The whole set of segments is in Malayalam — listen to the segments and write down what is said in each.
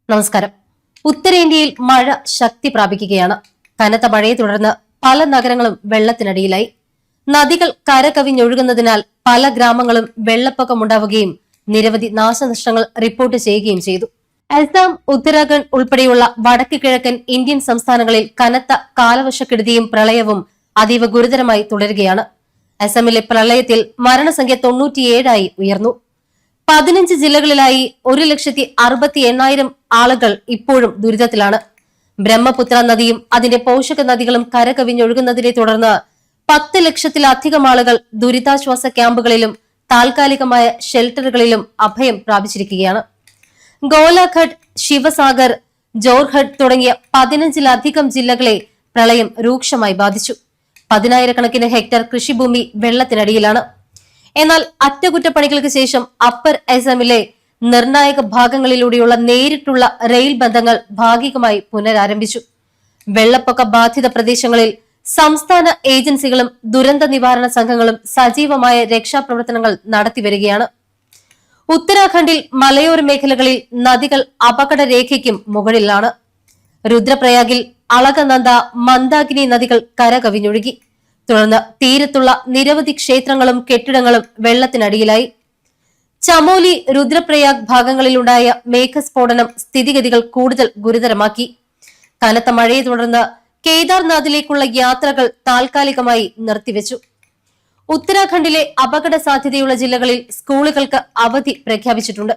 നമസ്കാരം. ഉത്തരേന്ത്യയിൽ മഴ ശക്തി പ്രാപിക്കുകയാണ്. കനത്ത മഴയെ തുടർന്ന് പല നഗരങ്ങളും വെള്ളത്തിനടിയിലായി. നദികൾ കരകവിഞ്ഞൊഴുകുന്നതിനാൽ പല ഗ്രാമങ്ങളും വെള്ളപ്പൊക്കമുണ്ടാവുകയും നിരവധി നാശനഷ്ടങ്ങൾ റിപ്പോർട്ട് ചെയ്യുകയും ചെയ്തു. അസം, ഉത്തരാഖണ്ഡ് ഉൾപ്പെടെയുള്ള വടക്ക് കിഴക്കൻ ഇന്ത്യൻ സംസ്ഥാനങ്ങളിൽ കനത്ത കാലവർഷക്കെടുതിയും പ്രളയവും അതീവ ഗുരുതരമായി തുടരുകയാണ്. അസമിലെ പ്രളയത്തിൽ മരണസംഖ്യ 97 ഉയർന്നു. 15 ജില്ലകളിലായി 1,60,80,000 ആളുകൾ ഇപ്പോഴും ദുരിതത്തിലാണ്. ബ്രഹ്മപുത്ര നദിയും അതിന്റെ പോഷക നദികളും കരകവിഞ്ഞൊഴുകുന്നതിനെ തുടർന്ന് 10 ലക്ഷത്തിലധികം ആളുകൾ ദുരിതാശ്വാസ ക്യാമ്പുകളിലും താൽക്കാലികമായ ഷെൽട്ടറുകളിലും അഭയം പ്രാപിച്ചിരിക്കുകയാണ്. ഗോലാഘട്ട്, ശിവസാഗർ, ജോർഹട്ട് തുടങ്ങിയ 15ലധികം ജില്ലകളെ പ്രളയം രൂക്ഷമായി ബാധിച്ചു. 10,000-കണക്കിന് ഹെക്ടർ കൃഷിഭൂമി വെള്ളത്തിനടിയിലാണ്. എന്നാൽ അറ്റകുറ്റപ്പണികൾക്ക് ശേഷം അപ്പർ അസമിലെ നിർണായക ഭാഗങ്ങളിലൂടെയുള്ള നേരിട്ടുള്ള റെയിൽ ബന്ധങ്ങൾ ഭാഗികമായി പുനരാരംഭിച്ചു. വെള്ളപ്പൊക്ക ബാധിത പ്രദേശങ്ങളിൽ സംസ്ഥാന ഏജൻസികളും ദുരന്ത നിവാരണ സംഘങ്ങളും സജീവമായ രക്ഷാപ്രവർത്തനങ്ങൾ നടത്തിവരികയാണ്. ഉത്തരാഖണ്ഡിൽ മലയോര മേഖലകളിൽ നദികൾ അപകടരേഖയ്ക്കും മുകളിലാണ്. രുദ്രപ്രയാഗിൽ അളകനന്ദ, മന്ദാകിനി നദികൾ കരകവിഞ്ഞൊഴുകി. തുടർന്ന് തീരത്തുള്ള നിരവധി ക്ഷേത്രങ്ങളും കെട്ടിടങ്ങളും വെള്ളത്തിനടിയിലായി. ചമോലി, രുദ്രപ്രയാഗ് ഭാഗങ്ങളിലുണ്ടായ മേഘസ്ഫോടനം സ്ഥിതിഗതികൾ കൂടുതൽ ഗുരുതരമാക്കി. കനത്ത മഴയെ തുടർന്ന് കേദാർനാഥിലേക്കുള്ള യാത്രകൾ താൽക്കാലികമായി നിർത്തിവെച്ചു. ഉത്തരാഖണ്ഡിലെ അപകട സാധ്യതയുള്ള ജില്ലകളിൽ സ്കൂളുകൾക്ക് അവധി പ്രഖ്യാപിച്ചിട്ടുണ്ട്.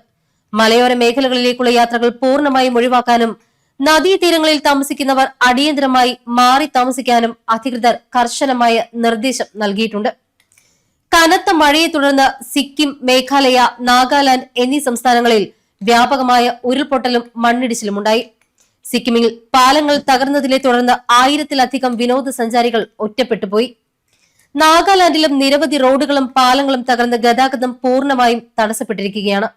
മലയോര മേഖലകളിലേക്കുള്ള യാത്രകൾ പൂർണ്ണമായും ഒഴിവാക്കാനും നദീതീരങ്ങളിൽ താമസിക്കുന്നവർ അടിയന്തരമായി മാറി താമസിക്കാനും അധികൃതർ കർശനമായ നിർദ്ദേശം നൽകിയിട്ടുണ്ട്. കനത്ത മഴയെ തുടർന്ന് സിക്കിം, മേഘാലയ, നാഗാലാൻഡ് എന്നീ സംസ്ഥാനങ്ങളിൽ വ്യാപകമായ ഉരുൾപൊട്ടലും മണ്ണിടിച്ചിലുമുണ്ടായി. സിക്കിമിൽ പാലങ്ങൾ തകർന്നതിനെ തുടർന്ന് 1000-ലധികം വിനോദസഞ്ചാരികൾ ഒറ്റപ്പെട്ടുപോയി. നാഗാലാൻഡിലും നിരവധി റോഡുകളും പാലങ്ങളും തകർന്ന് ഗതാഗതം പൂർണ്ണമായും തടസ്സപ്പെട്ടിരിക്കുകയാണ്.